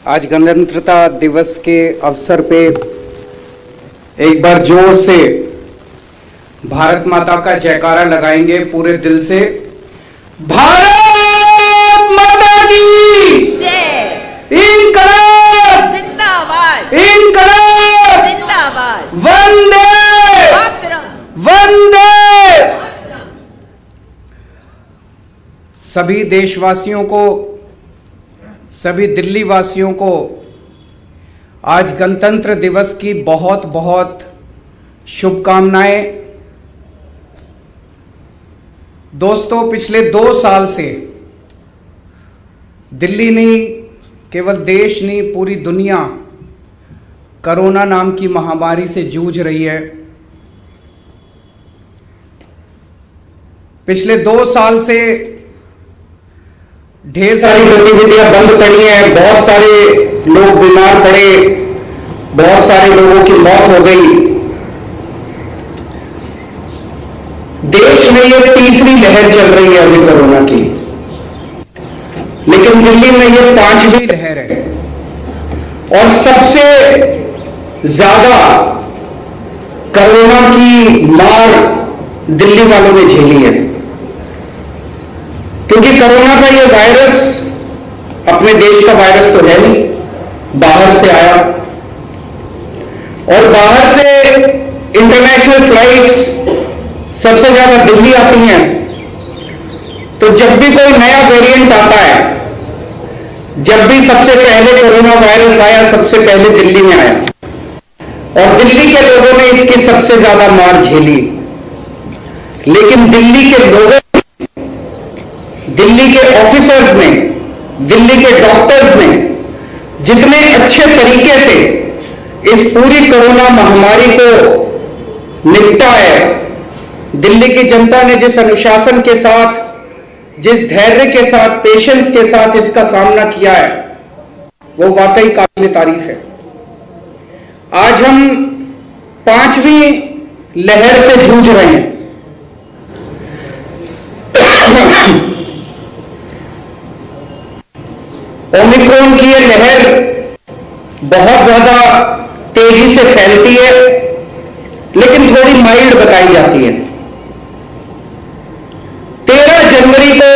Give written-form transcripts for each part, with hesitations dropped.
आज गणतंत्रता दिवस के अवसर पे एक बार जोर से भारत माता का जयकारा लगाएंगे पूरे दिल से। भारत माता की जय। इनकलाब जिंदाबाद। इनकलाब जिंदाबाद। वंदे मातरम। वंदे। सभी देशवासियों को, सभी दिल्ली वासियों को आज गणतंत्र दिवस की बहुत बहुत शुभकामनाएं। दोस्तों, पिछले 2 साल से दिल्ली नहीं, केवल देश नहीं, पूरी दुनिया कोरोना नाम की महामारी से जूझ रही है। पिछले 2 साल से ढेर सारी गतिविधियां बंद पड़ी हैं, बहुत सारे लोग बीमार पड़े, बहुत सारे लोगों की मौत हो गई। देश में ये तीसरी लहर चल रही है अभी कोरोना की, लेकिन दिल्ली में ये 5वीं लहर है और सबसे ज्यादा कोरोना की मार दिल्ली वालों ने झेली है, क्योंकि कोरोना का ये वायरस अपने देश का वायरस तो है नहीं, बाहर से आया और बाहर से इंटरनेशनल फ्लाइट्स सबसे ज्यादा दिल्ली आती हैं। तो जब भी कोई नया वेरिएंट आता है, जब भी सबसे पहले कोरोना वायरस आया, सबसे पहले दिल्ली में आया और दिल्ली के लोगों ने इसकी सबसे ज्यादा मार झेली। लेकिन दिल्ली के लोगों, दिल्ली के ऑफिसर्स ने, दिल्ली के डॉक्टर्स ने जितने अच्छे तरीके से इस पूरी कोरोना महामारी को निपटा है, दिल्ली की जनता ने जिस अनुशासन के साथ, जिस धैर्य के साथ, पेशेंस के साथ इसका सामना किया है, वो वाकई काबिल तारीफ है। आज हम 5वीं लहर से जूझ रहे हैं। ओमिक्रॉन की ये लहर बहुत ज्यादा तेजी से फैलती है, लेकिन थोड़ी माइल्ड बताई जाती है। 13 जनवरी को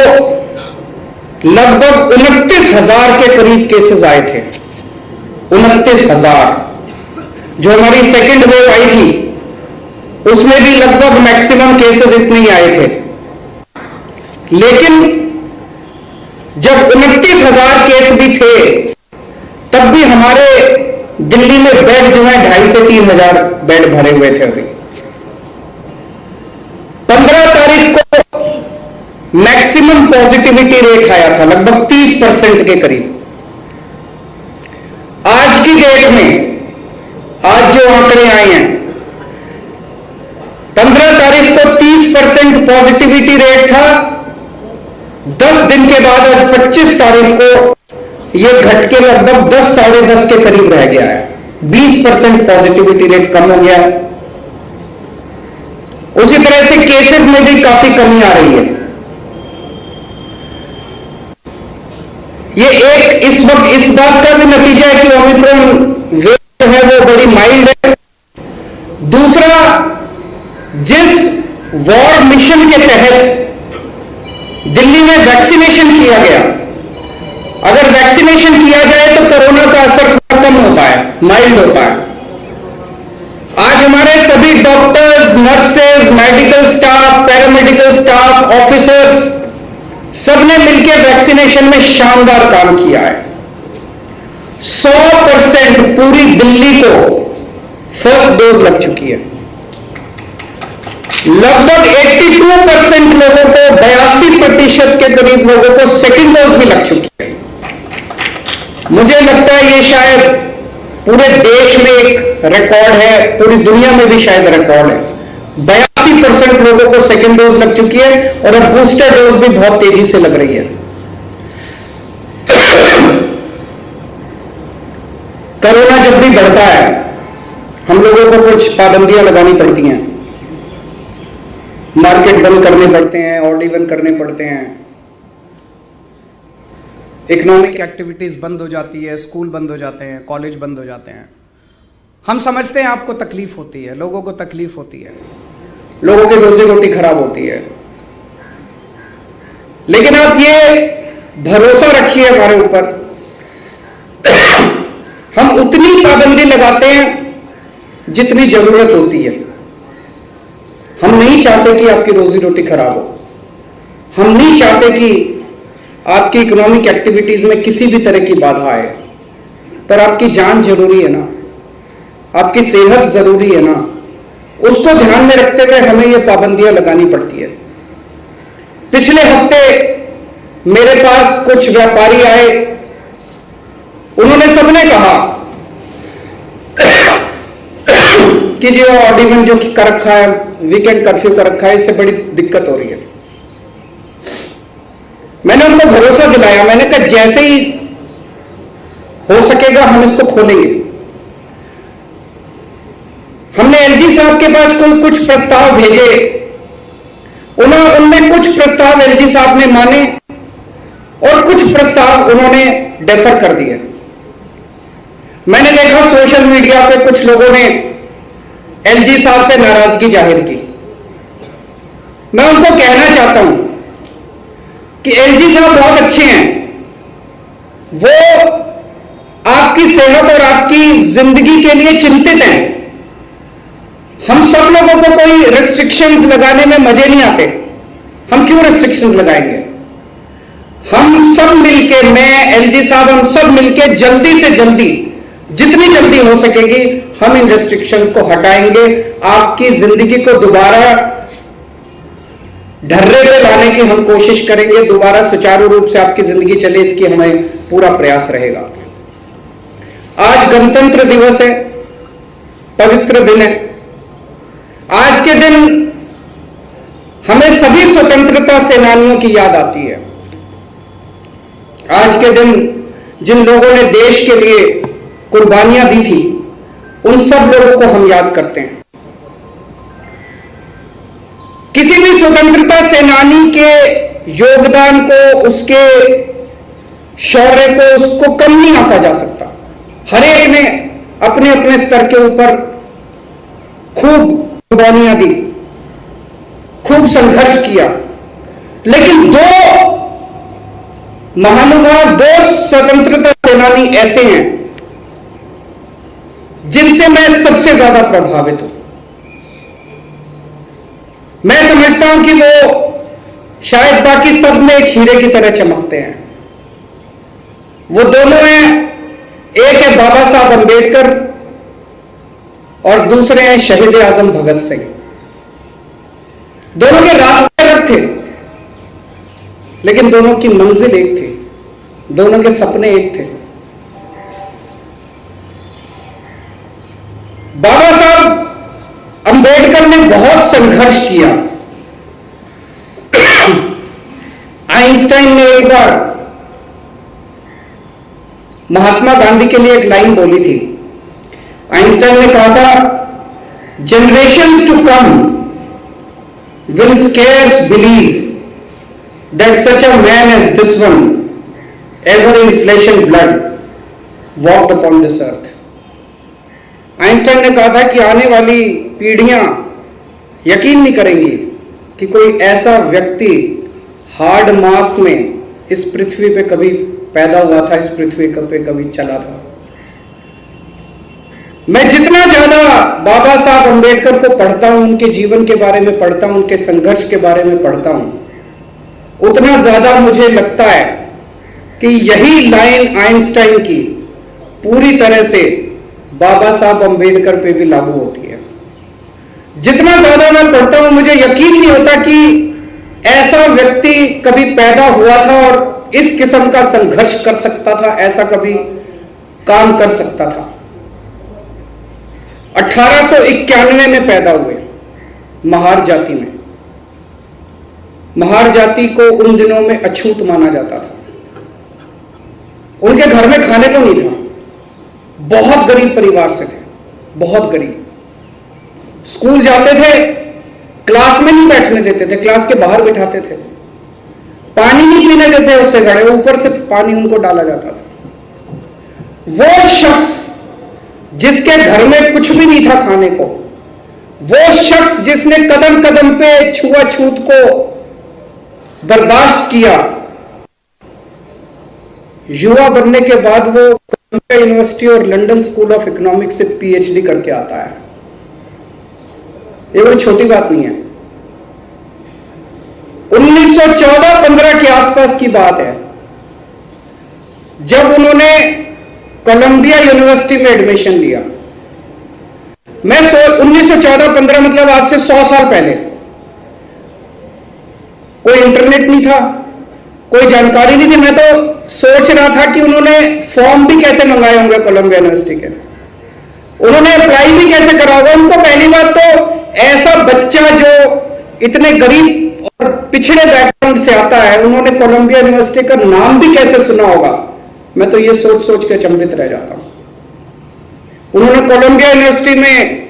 लगभग 29,000 के करीब केसेस आए थे। 29,000। जो हमारी सेकेंड वेव आई थी, उसमें भी लगभग मैक्सिमम केसेस इतने ही आए थे। लेकिन जब 29,000 केस भी थे, तब भी हमारे दिल्ली में बेड जो है 2,500 से 3,000 बेड भरे हुए थे। अभी 15 तारीख को मैक्सिमम पॉजिटिविटी रेट आया था, लगभग 30% के करीब। आज की डेट में, आज जो आंकड़े आए हैं, 15 तारीख को 30% पॉजिटिविटी रेट था। 10 दिन के बाद आज 25 तारीख को यह घट के लगभग 10, साढ़े 10 के करीब रह गया है। 20% पॉजिटिविटी रेट कम हो गया है। उसी तरह से केसेस में भी काफी कमी आ रही है। ये एक इस वक्त इस बात का भी नतीजा है कि ओमिक्रॉन वेव जो है वो बड़ी माइल्ड है। दूसरा, जिस वार्ड मिशन के तहत दिल्ली में वैक्सीनेशन किया गया, अगर वैक्सीनेशन किया जाए तो कोरोना का असर थोड़ा कम होता है, माइल्ड होता है। आज हमारे सभी doctors, nurses, medical staff, paramedical staff, officers, सबने मिलकर वैक्सीनेशन में शानदार काम किया है। 100% पूरी दिल्ली को फर्स्ट डोज लग चुकी है। लगभग 82% लोगों को, 82% के करीब लोगों को सेकेंड डोज भी लग चुकी है। मुझे लगता है ये शायद पूरे देश में एक रिकॉर्ड है, पूरी दुनिया में भी शायद रिकॉर्ड है। 82% लोगों को सेकेंड डोज लग चुकी है और अब बूस्टर डोज भी बहुत तेजी से लग रही है। कोरोना जब भी बढ़ता है, हम लोगों को कुछ पाबंदियां लगानी पड़ती हैं, मार्केट बंद करने पड़ते हैं, ऑर्डी बंद करने पड़ते हैं। इकोनॉमिक एक्टिविटीज बंद हो जाती है, स्कूल बंद हो जाते हैं, कॉलेज बंद हो जाते हैं। हम समझते हैं आपको तकलीफ होती है, लोगों को तकलीफ होती है, लोगों की रोजी रोटी खराब होती है, लेकिन आप ये भरोसा रखिए हमारे ऊपर, हम उतनी पाबंदी लगाते हैं जितनी जरूरत होती है। हम नहीं चाहते कि आपकी रोजी रोटी खराब हो, हम नहीं चाहते कि आपकी इकोनॉमिक एक्टिविटीज में किसी भी तरह की बाधा आए, पर आपकी जान जरूरी है ना, आपकी सेहत जरूरी है ना, उसको ध्यान में रखते हुए हमें ये पाबंदियां लगानी पड़ती है। पिछले हफ्ते मेरे पास कुछ व्यापारी आए, उन्होंने सबने कहा कि जो ऑड इवन जो कर रखा है, वीकेंड कर्फ्यू कर रखा है, इससे बड़ी दिक्कत हो रही है। मैंने उनको भरोसा दिलाया, मैंने कहा जैसे ही हो सकेगा हम इसको खोलेंगे। हमने एलजी साहब के पास कुछ प्रस्ताव भेजे, उनमें कुछ प्रस्ताव एलजी साहब ने माने और कुछ प्रस्ताव उन्होंने डेफर कर दिए। मैंने देखा सोशल मीडिया पे कुछ लोगों ने एलजी साहब से नाराजगी जाहिर की। मैं उनको कहना चाहता हूं कि एलजी साहब बहुत अच्छे हैं, वो आपकी सेहत और आपकी जिंदगी के लिए चिंतित हैं। हम सब लोगों को कोई रेस्ट्रिक्शंस लगाने में मजे नहीं आते, हम क्यों रेस्ट्रिक्शंस लगाएंगे? हम सब मिलके, मैं, एलजी साहब, हम सब मिलके जल्दी से जल्दी, जितनी जल्दी हो सकेगी हम इन रेस्ट्रिक्शंस को हटाएंगे। आपकी जिंदगी को दोबारा ढर्रे पे लाने की हम कोशिश करेंगे, दोबारा सुचारू रूप से आपकी जिंदगी चले, इसकी हमें पूरा प्रयास रहेगा। आज गणतंत्र दिवस है, पवित्र दिन है। आज के दिन हमें सभी स्वतंत्रता सेनानियों की याद आती है। आज के दिन जिन लोगों ने देश के लिए कुर्बानियां दी थी, उन सब लोगों को हम याद करते हैं। किसी भी स्वतंत्रता सेनानी के योगदान को, उसके शौर्य को, उसको कम नहीं आंका जा सकता। हर एक ने अपने अपने स्तर के ऊपर खूब कुर्बानियां दी, खूब संघर्ष किया, लेकिन दो महानुभाव, दो स्वतंत्रता सेनानी ऐसे हैं जिनसे मैं सबसे ज्यादा प्रभावित हूं। मैं समझता हूं कि वो शायद बाकी सब में एक हीरे की तरह चमकते हैं। वो दोनों हैं, एक है बाबा साहब अंबेडकर और दूसरे हैं शहीद आजम भगत सिंह। दोनों के रास्ते अलग थे, लेकिन दोनों की मंजिल एक थी, दोनों के सपने एक थे। बाबा साहब अंबेडकर ने बहुत संघर्ष किया। आइंस्टाइन ने एक बार महात्मा गांधी के लिए एक लाइन बोली थी। आइंस्टाइन ने कहा था, generations to come will scarce believe that such a man as this one ever in flesh and blood walked upon this earth। Einstein ने कहा था कि आने वाली पीढ़ियां यकीन नहीं करेंगी कि कोई ऐसा व्यक्ति हार्ड मास में इस पृथ्वी पे कभी पैदा हुआ था, इस पृथ्वी पे कभी चला था। मैं जितना ज्यादा बाबा साहब अंबेडकर को पढ़ता हूं, उनके जीवन के बारे में पढ़ता हूं, उनके संघर्ष के बारे में पढ़ता हूं, उतना ज्यादा मुझे लगता है कि यही लाइन आइंस्टाइन की पूरी तरह से बाबा साहब अंबेडकर पे भी लागू होती है। जितना ज्यादा मैं पढ़ता हूं, मुझे यकीन नहीं होता कि ऐसा व्यक्ति कभी पैदा हुआ था और इस किस्म का संघर्ष कर सकता था, ऐसा कभी काम कर सकता था। 1891 में पैदा हुए महार जाति में। महार जाति को उन दिनों में अछूत माना जाता था। उनके घर में खाने को नहीं था, बहुत गरीब परिवार से थे, बहुत गरीब। स्कूल जाते थे, क्लास में नहीं बैठने देते थे, क्लास के बाहर बिठाते थे। पानी ही पीने देते उससे खड़े, ऊपर से पानी उनको डाला जाता था। वो शख्स जिसके घर में कुछ भी नहीं था खाने को, वो शख्स जिसने कदम कदम पे छुआछूत को बर्दाश्त किया, युवा बनने के बाद वो कोलंबिया यूनिवर्सिटी और लंदन स्कूल ऑफ इकोनॉमिक्स से पीएचडी करके आता है। ये कोई छोटी बात नहीं है। 1914-15 के आसपास की बात है, जब उन्होंने कोलंबिया यूनिवर्सिटी में एडमिशन लिया। मैं 1914-15 मतलब आज से 100 साल पहले। कोई इंटरनेट नहीं था, कोई जानकारी नहीं थी। मैं तो सोच रहा था कि उन्होंने फॉर्म भी कैसे मंगाए होंगे कोलंबिया यूनिवर्सिटी के, उन्होंने अप्लाई भी कैसे करा होगा। उनको पहली बात तो ऐसा बच्चा जो इतने गरीब और पिछड़े बैकग्राउंड से आता है, उन्होंने कोलंबिया यूनिवर्सिटी का नाम भी कैसे सुना होगा। मैं तो ये सोच सोच के अचंभित रह जाता हूं। उन्होंने कोलंबिया यूनिवर्सिटी में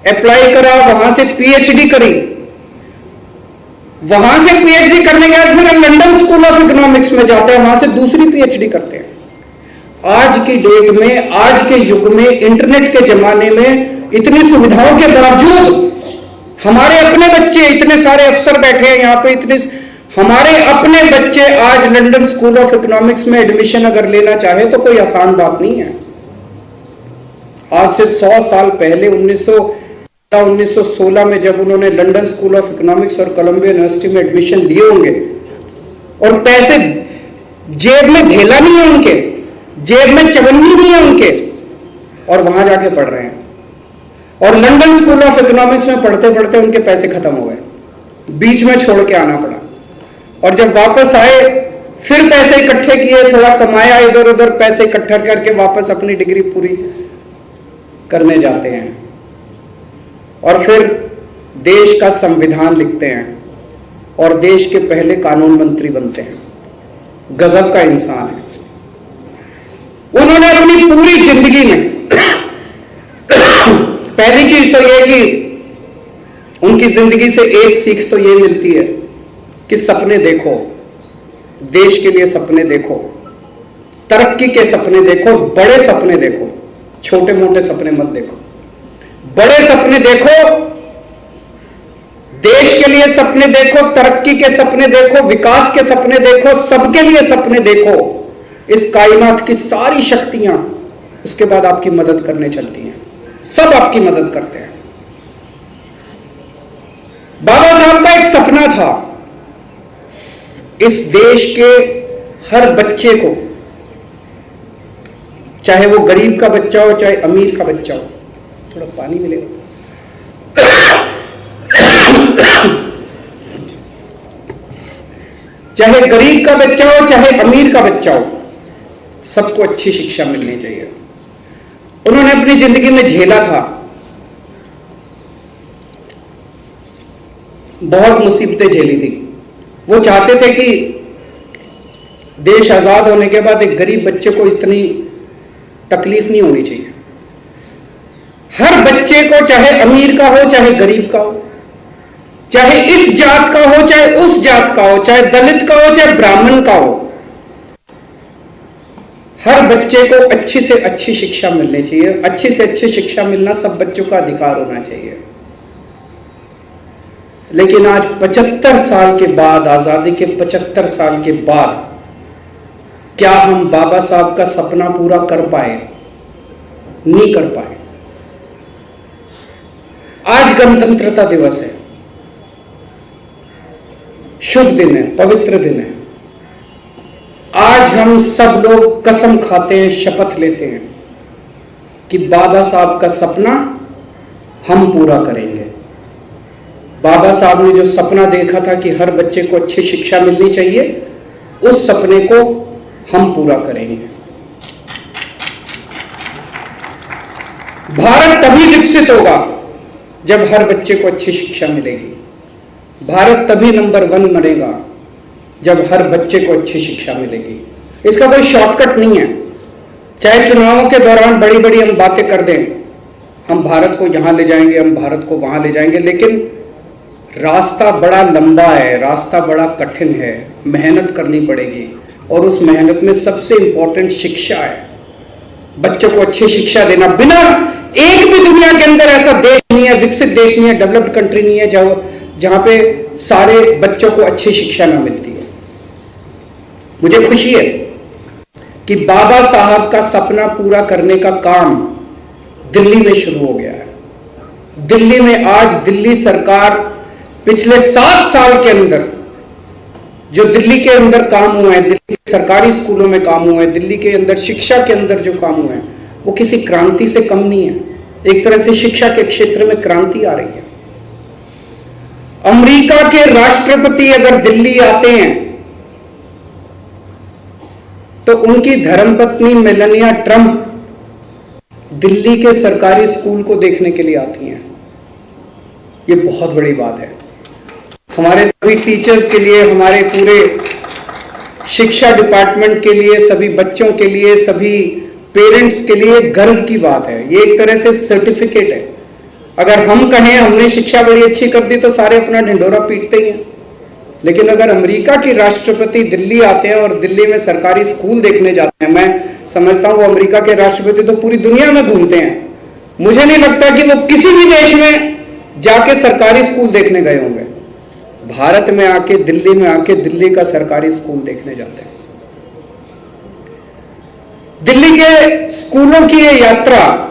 अप्लाई करा, वहां से पीएचडी करी, वहां से पीएचडी करने के बाद फिर लंदन स्कूल ऑफ इकोनॉमिक्स में जाते हैं, वहां से दूसरी पीएचडी करते हैं। आज की डेट में, आज के युग में, इंटरनेट के जमाने में इतनी सुविधाओं के बावजूद हमारे अपने बच्चे, इतने सारे अफसर बैठे हैं यहां पे, इतने हमारे अपने बच्चे आज लंदन स्कूल ऑफ इकोनॉमिक्स में एडमिशन अगर लेना चाहे तो कोई आसान बात नहीं है। आज से 100 साल पहले 1916 में जब उन्होंने लंदन स्कूल ऑफ इकोनॉमिक्स और कोलंबिया यूनिवर्सिटी में एडमिशन लिए होंगे, और पैसे जेब में घेला नहीं है उनके, जेब में चवन्नी नहीं है उनके, और वहां जाके पढ़ रहे हैं। और लंदन स्कूल ऑफ इकोनॉमिक्स में पढ़ते पढ़ते उनके पैसे खत्म हो गए, बीच में छोड़ के आना पड़ा। और जब वापस आए फिर पैसे इकट्ठे किए, थोड़ा कमाया, इधर उधर पैसे इकट्ठा करके वापस अपनी डिग्री पूरी करने जाते हैं, और फिर देश का संविधान लिखते हैं और देश के पहले कानून मंत्री बनते हैं। गजब का इंसान है। उन्होंने अपनी पूरी जिंदगी में पहली चीज तो यह कि उनकी जिंदगी से एक सीख तो यह मिलती है कि सपने देखो, देश के लिए सपने देखो, तरक्की के सपने देखो, बड़े सपने देखो, छोटे मोटे सपने मत देखो। बड़े सपने देखो, देश के लिए सपने देखो, तरक्की के सपने देखो, विकास के सपने देखो, सबके लिए सपने देखो। इस कायनात की सारी शक्तियां उसके बाद आपकी मदद करने चलती हैं, सब आपकी मदद करते हैं। बाबा साहब का एक सपना था, इस देश के हर बच्चे को, चाहे वो गरीब का बच्चा हो चाहे अमीर का बच्चा हो, थोड़ा पानी मिलेगा, चाहे गरीब का बच्चा हो चाहे अमीर का बच्चा हो, सबको अच्छी शिक्षा मिलनी चाहिए। उन्होंने अपनी जिंदगी में झेला था, बहुत मुसीबतें झेली थी। वो चाहते थे कि देश आजाद होने के बाद एक गरीब बच्चे को इतनी तकलीफ नहीं होनी चाहिए। हर बच्चे को, चाहे अमीर का हो चाहे गरीब का हो, चाहे इस जात का हो चाहे उस जात का हो, चाहे दलित का हो चाहे ब्राह्मण का हो, हर बच्चे को अच्छी से अच्छी शिक्षा मिलनी चाहिए। अच्छी से अच्छी शिक्षा मिलना सब बच्चों का अधिकार होना चाहिए। लेकिन आज 75 साल के बाद, आजादी के 75 साल के बाद, क्या हम बाबा साहब का सपना पूरा कर पाए? नहीं कर पाए। आज गणतंत्रता दिवस है, शुभ दिन है, पवित्र दिन है। आज हम सब लोग कसम खाते हैं, शपथ लेते हैं कि बाबा साहब का सपना हम पूरा करेंगे। बाबा साहब ने जो सपना देखा था कि हर बच्चे को अच्छी शिक्षा मिलनी चाहिए, उस सपने को हम पूरा करेंगे। भारत तभी विकसित होगा जब हर बच्चे को अच्छी शिक्षा मिलेगी। भारत तभी नंबर 1 बनेगा जब हर बच्चे को अच्छी शिक्षा मिलेगी। इसका कोई शॉर्टकट नहीं है। चाहे चुनावों के दौरान बड़ी बड़ी हम बातें कर दें, हम भारत को यहां ले जाएंगे, हम भारत को वहां ले जाएंगे, लेकिन रास्ता बड़ा लंबा है, रास्ता बड़ा कठिन है, मेहनत करनी पड़ेगी और उस मेहनत में सबसे इंपॉर्टेंट शिक्षा है। बच्चों को अच्छी शिक्षा देना, बिना एक भी दुनिया के अंदर ऐसा देश नहीं है, विकसित देश नहीं है, डेवलप्ड कंट्री नहीं है जहां पे सारे बच्चों को अच्छी शिक्षा ना मिलती है। मुझे खुशी है कि बाबा साहब का सपना पूरा करने का काम दिल्ली में शुरू हो गया है। दिल्ली में आज दिल्ली सरकार पिछले 7 साल के अंदर जो दिल्ली के अंदर काम हुआ है, दिल्ली के सरकारी स्कूलों में काम हुआ है, दिल्ली के अंदर शिक्षा के अंदर जो काम हुआ है, वो किसी क्रांति से कम नहीं है। एक तरह से शिक्षा के क्षेत्र में क्रांति आ रही है। अमेरिका के राष्ट्रपति अगर दिल्ली आते हैं तो उनकी धर्मपत्नी मेलानिया ट्रंप दिल्ली के सरकारी स्कूल को देखने के लिए आती हैं। ये बहुत बड़ी बात है हमारे सभी टीचर्स के लिए, हमारे पूरे शिक्षा डिपार्टमेंट के लिए, सभी बच्चों के लिए, सभी पेरेंट्स के लिए गर्व की बात है। ये एक तरह से सर्टिफिकेट है। अगर हम कहें हमने शिक्षा बड़ी अच्छी कर दी तो सारे अपना ढिंढोरा पीटते ही हैं, लेकिन अगर अमेरिका की राष्ट्रपति दिल्ली आते हैं और दिल्ली में सरकारी स्कूल देखने जाते हैं, मैं समझता हूं वो अमेरिका के राष्ट्रपति तो पूरी दुनिया में घूमते हैं, मुझे नहीं लगता कि वो किसी भी देश में जाके सरकारी स्कूल देखने गए होंगे। भारत में आके, दिल्ली में आके दिल्ली का सरकारी स्कूल देखने जाते हैं। दिल्ली के स्कूलों की ये यात्रा,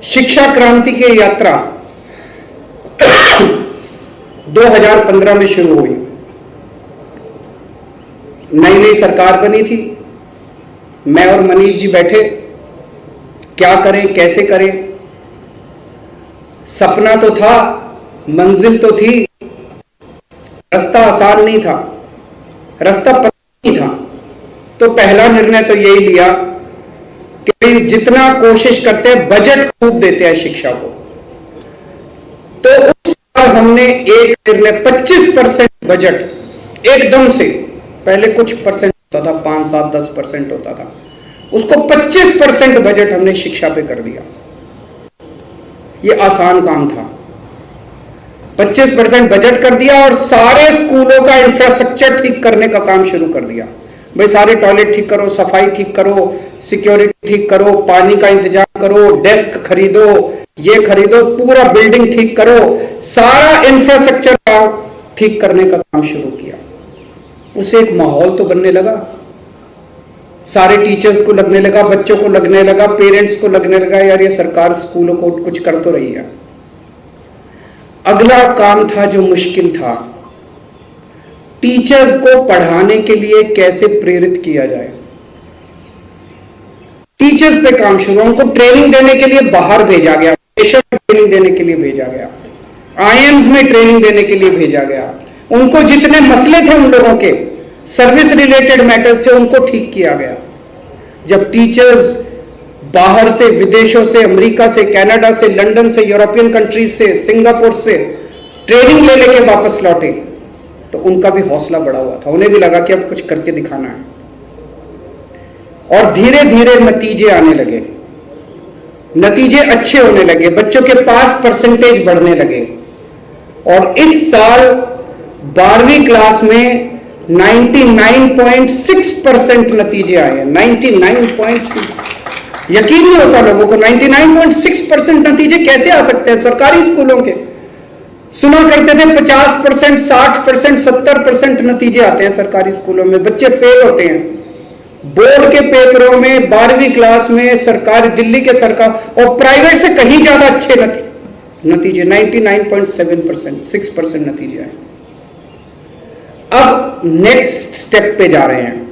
शिक्षा क्रांति की यात्रा 2015 में शुरू हुई। नई नई सरकार बनी थी, मैं और मनीष जी बैठे, क्या करें कैसे करें। सपना तो था, मंजिल तो थी, रास्ता आसान नहीं था, रास्ता पता नहीं था। तो पहला निर्णय तो यही लिया कि जितना कोशिश करते हैं बजट खूब देते हैं शिक्षा को, तो उस साल हमने एक निर्णय 25% बजट एकदम से, पहले कुछ परसेंट होता था, 5, 7, 10% होता था, उसको 25% बजट हमने शिक्षा पे कर दिया। ये आसान काम था। 25% बजट कर दिया और सारे स्कूलों का इंफ्रास्ट्रक्चर ठीक करने का काम शुरू कर दिया। भाई सारे टॉयलेट ठीक करो, सफाई ठीक करो, सिक्योरिटी ठीक करो, पानी का इंतजाम करो, डेस्क खरीदो, ये खरीदो, पूरा बिल्डिंग ठीक करो, सारा इंफ्रास्ट्रक्चर का ठीक करने का काम शुरू किया। उसे एक माहौल तो बनने लगा, सारे टीचर्स को लगने लगा, बच्चों को लगने लगा, पेरेंट्स को लगने लगा यार ये सरकार स्कूलों को कुछ कर तो रही है। अगला काम था जो मुश्किल था, टीचर्स को पढ़ाने के लिए कैसे प्रेरित किया जाए। टीचर्स पे काम शुरू, उनको ट्रेनिंग देने के लिए बाहर भेजा गया, ट्रेनिंग देने के लिए भेजा गया, आईएम्स में ट्रेनिंग देने के लिए भेजा गया। उनको जितने मसले थे उन लोगों के, सर्विस रिलेटेड मैटर्स थे, उनको ठीक किया गया। जब टीचर्स बाहर से, विदेशों से, अमेरिका से, कनाडा से, लंदन से, यूरोपियन कंट्रीज से, सिंगापुर से ट्रेनिंग ले लेके वापस लौटे तो उनका भी हौसला बढ़ा हुआ था, उन्हें भी लगा कि अब कुछ करके दिखाना है। और धीरे धीरे नतीजे आने लगे, नतीजे अच्छे होने लगे, बच्चों के पास परसेंटेज बढ़ने लगे। और इस साल 12वीं क्लास में 99.6% नतीजे आए हैं। 99.6, यकीन नहीं होता लोगों को, 99.6% नतीजे कैसे आ सकते हैं सरकारी स्कूलों के। सुना करते थे 50%, 60%, 70% नतीजे आते हैं सरकारी स्कूलों में, बच्चे फेल होते हैं बोर्ड के पेपरों में। 12वीं क्लास में सरकारी, दिल्ली के सरकार और प्राइवेट से कहीं ज्यादा अच्छे नतीजे 99.7%, 6% नतीजे आए। अब नेक्स्ट स्टेप पे जा रहे हैं।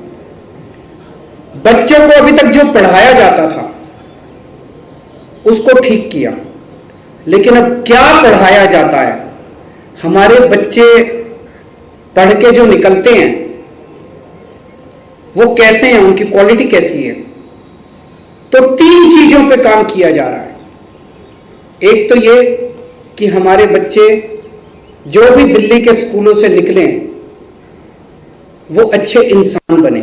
बच्चों को अभी तक जो पढ़ाया जाता था उसको ठीक किया, लेकिन अब क्या पढ़ाया जाता है, हमारे बच्चे पढ़ के जो निकलते हैं वो कैसे हैं, उनकी क्वालिटी कैसी है। तो 3 चीजों पे काम किया जा रहा है। एक तो ये कि हमारे बच्चे जो भी दिल्ली के स्कूलों से निकलें वो अच्छे इंसान बने।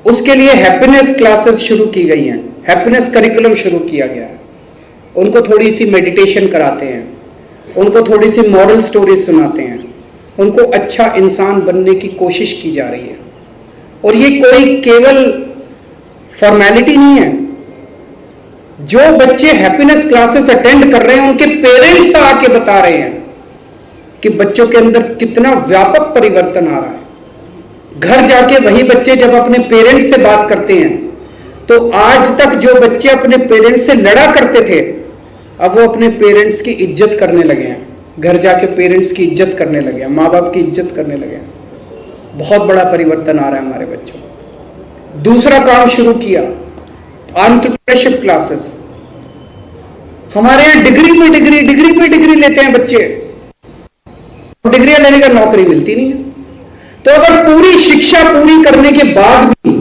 उसके लिए हैप्पीनेस क्लासेस शुरू की गई हैं, हैप्पीनेस करिकुलम शुरू किया गया है। उनको थोड़ी सी मेडिटेशन कराते हैं, उनको थोड़ी सी मॉरल स्टोरीज सुनाते हैं, उनको अच्छा इंसान बनने की कोशिश की जा रही है। और ये कोई केवल फॉर्मेलिटी नहीं है। जो बच्चे हैप्पीनेस क्लासेस अटेंड कर रहे हैं उनके पेरेंट्स आके बता रहे हैं कि बच्चों के अंदर कितना व्यापक परिवर्तन आ रहा है। घर जाके वही बच्चे जब अपने पेरेंट्स से बात करते हैं तो आज तक जो बच्चे अपने पेरेंट्स से लड़ा करते थे, अब वो अपने पेरेंट्स की इज्जत करने लगे हैं। घर जाके पेरेंट्स की इज्जत करने लगे हैं, माँ बाप की इज्जत करने लगे हैं। बहुत बड़ा परिवर्तन आ रहा है हमारे बच्चों में। दूसरा काम शुरू किया, एंटरप्रेन्योरशिप क्लासेस। हमारे यहां डिग्री पे डिग्री लेते हैं बच्चे, डिग्री लेने का नौकरी मिलती नहीं है। तो अगर पूरी शिक्षा पूरी करने के बाद भी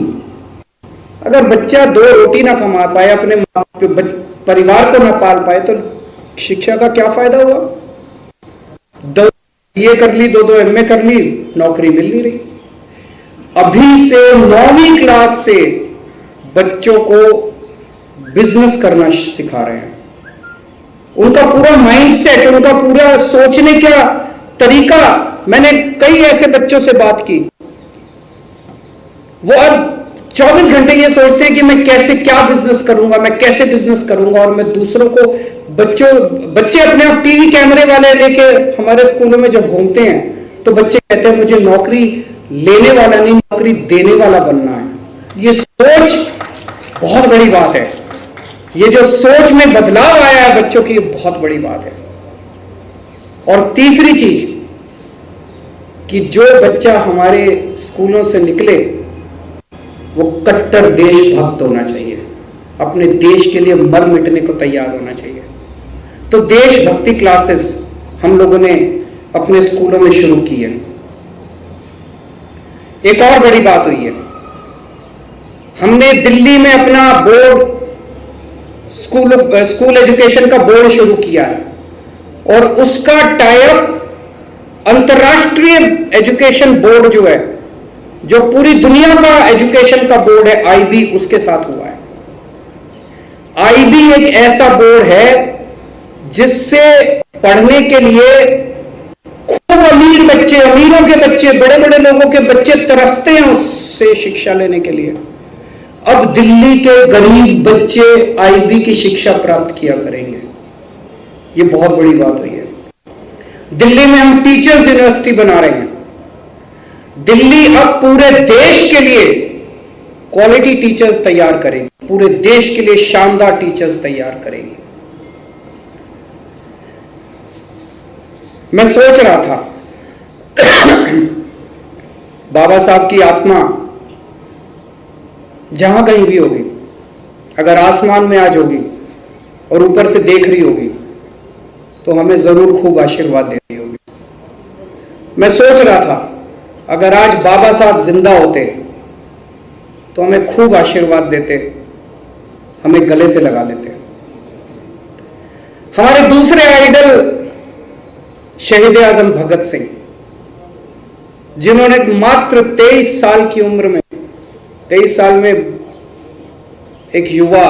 अगर बच्चा 2 रोटी ना कमा पाए, अपने परिवार को ना पाल पाए, तो शिक्षा का क्या फायदा हुआ? 2 BA कर ली, 2 MA कर ली, नौकरी मिल नहीं रही। अभी से 9वीं क्लास से बच्चों को बिजनेस करना सिखा रहे हैं। उनका पूरा माइंडसेट, उनका पूरा सोचने का तरीका, मैंने कई ऐसे बच्चों से बात की, वो अब 24 घंटे ये सोचते हैं कि मैं कैसे क्या बिजनेस करूंगा, मैं कैसे बिजनेस करूंगा। और मैं दूसरों को, बच्चे अपने आप टीवी कैमरे वाले लेके हमारे स्कूलों में जब घूमते हैं तो बच्चे कहते हैं मुझे नौकरी लेने वाला नहीं, नौकरी देने वाला बनना है। ये सोच बहुत बड़ी बात है। ये जो सोच में बदलाव आया है बच्चों की, बहुत बड़ी बात है। और तीसरी चीज कि जो बच्चा हमारे स्कूलों से निकले वो कट्टर देशभक्त होना चाहिए, अपने देश के लिए मर मिटने को तैयार होना चाहिए। तो देशभक्ति क्लासेस हम लोगों ने अपने स्कूलों में शुरू की है। एक और बड़ी बात हुई है, हमने दिल्ली में अपना बोर्ड, स्कूल एजुकेशन का बोर्ड शुरू किया है और उसका टाइप अंतरराष्ट्रीय एजुकेशन बोर्ड जो है, जो पूरी दुनिया का एजुकेशन का बोर्ड है, IB, उसके साथ हुआ है। IB एक ऐसा बोर्ड है जिससे पढ़ने के लिए खूब अमीर बच्चे, अमीरों के बच्चे, बड़े बड़े लोगों के बच्चे तरसते हैं उससे शिक्षा लेने के लिए। अब दिल्ली के गरीब बच्चे IB की शिक्षा प्राप्त किया करेंगे। ये बहुत बड़ी बात हुई है। दिल्ली में हम टीचर्स यूनिवर्सिटी बना रहे हैं। दिल्ली अब पूरे देश के लिए क्वालिटी टीचर्स तैयार करेगी, पूरे देश के लिए शानदार टीचर्स तैयार करेगी। मैं सोच रहा था बाबा साहब की आत्मा जहां कहीं भी होगी, अगर आसमान में आज होगी और ऊपर से देख रही होगी तो हमें जरूर खूब आशीर्वाद दे रही होगी। मैं सोच रहा था अगर आज बाबा साहब जिंदा होते तो हमें खूब आशीर्वाद देते, हमें गले से लगा लेते। हमारे दूसरे आइडल शहीद आजम भगत सिंह, जिन्होंने मात्र 23 साल की उम्र में, 23 साल में एक युवा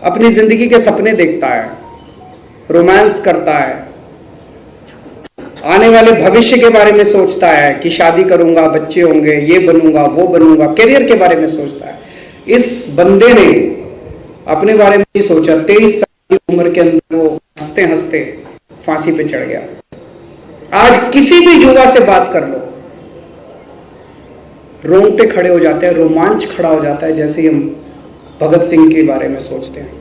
अपनी जिंदगी के सपने देखता है, रोमांस करता है, आने वाले भविष्य के बारे में सोचता है कि शादी करूंगा, बच्चे होंगे, ये बनूंगा, वो बनूंगा, करियर के बारे में सोचता है। इस बंदे ने अपने बारे में नहीं सोचा। 23 साल की उम्र के अंदर वो हंसते हंसते फांसी पे चढ़ गया। आज किसी भी युवा से बात कर लो, रोंगटे खड़े हो जाते हैं, रोमांच खड़ा हो जाता है जैसे हम भगत सिंह के बारे में सोचते हैं।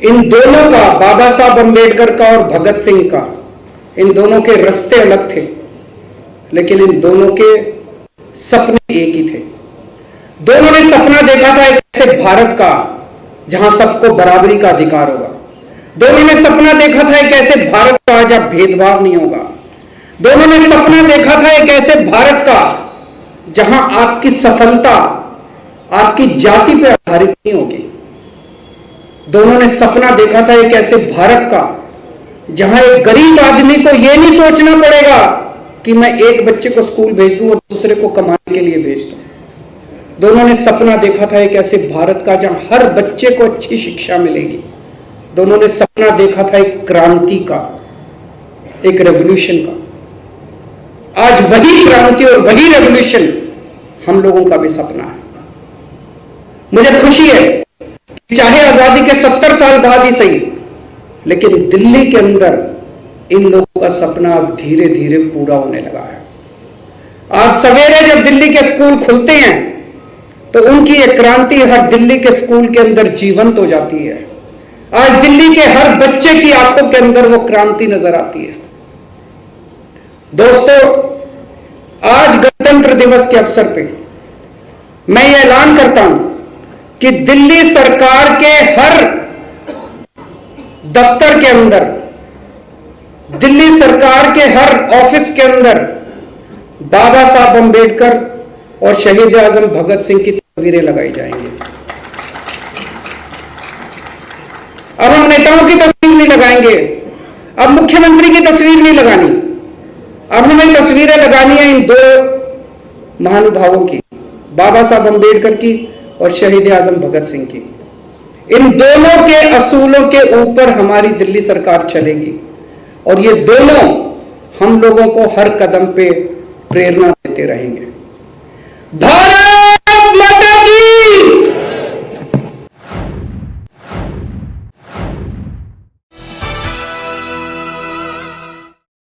इन दोनों का, बाबा साहब अंबेडकर का और भगत सिंह का, इन दोनों के रास्ते अलग थे, लेकिन इन दोनों के सपने एक ही थे। दोनों ने सपना देखा था एक ऐसे भारत का जहां सबको बराबरी का अधिकार होगा। दोनों ने सपना देखा था एक ऐसे भारत का जहां भेदभाव नहीं होगा। दोनों ने सपना देखा था एक ऐसे भारत का जहां आपकी सफलता आपकी जाति पर आधारित नहीं होगी। दोनों ने सपना देखा था एक ऐसे भारत का जहां एक गरीब आदमी को यह नहीं सोचना पड़ेगा कि मैं एक बच्चे को स्कूल भेज दूं और दूसरे को कमाने के लिए भेज दूं। दोनों ने सपना देखा था एक ऐसे भारत का जहां हर बच्चे को अच्छी शिक्षा मिलेगी, तो उन्होंने सपना देखा था एक क्रांति का, एक रेवोल्यूशन का। आज वही क्रांति और वही रेवोल्यूशन हम लोगों का भी सपना है। मुझे खुशी है कि चाहे आजादी के 70 साल बाद ही सही, लेकिन दिल्ली के अंदर इन लोगों का सपना अब धीरे धीरे पूरा होने लगा है। आज सवेरे जब दिल्ली के स्कूल खुलते हैं तो उनकी एक क्रांति हर दिल्ली के स्कूल के अंदर जीवंत हो जाती है। आज दिल्ली के हर बच्चे की आंखों के अंदर वो क्रांति नजर आती है। दोस्तों, आज गणतंत्र दिवस के अवसर पे मैं ये ऐलान करता हूं कि दिल्ली सरकार के हर दफ्तर के अंदर, दिल्ली सरकार के हर ऑफिस के अंदर बाबा साहब अंबेडकर और शहीद आजम भगत सिंह की तस्वीरें लगाई जाएंगी। अब हम नेताओं की तस्वीर नहीं लगाएंगे, अब मुख्यमंत्री की तस्वीर नहीं लगानी, अब हमें तस्वीरें लगानी है इन दो महानुभावों की, बाबा साहब अंबेडकर की और शहीद आजम भगत सिंह की। इन दोनों के असूलों के ऊपर हमारी दिल्ली सरकार चलेगी और ये दोनों हम लोगों को हर कदम पे प्रेरणा देते रहेंगे। भारत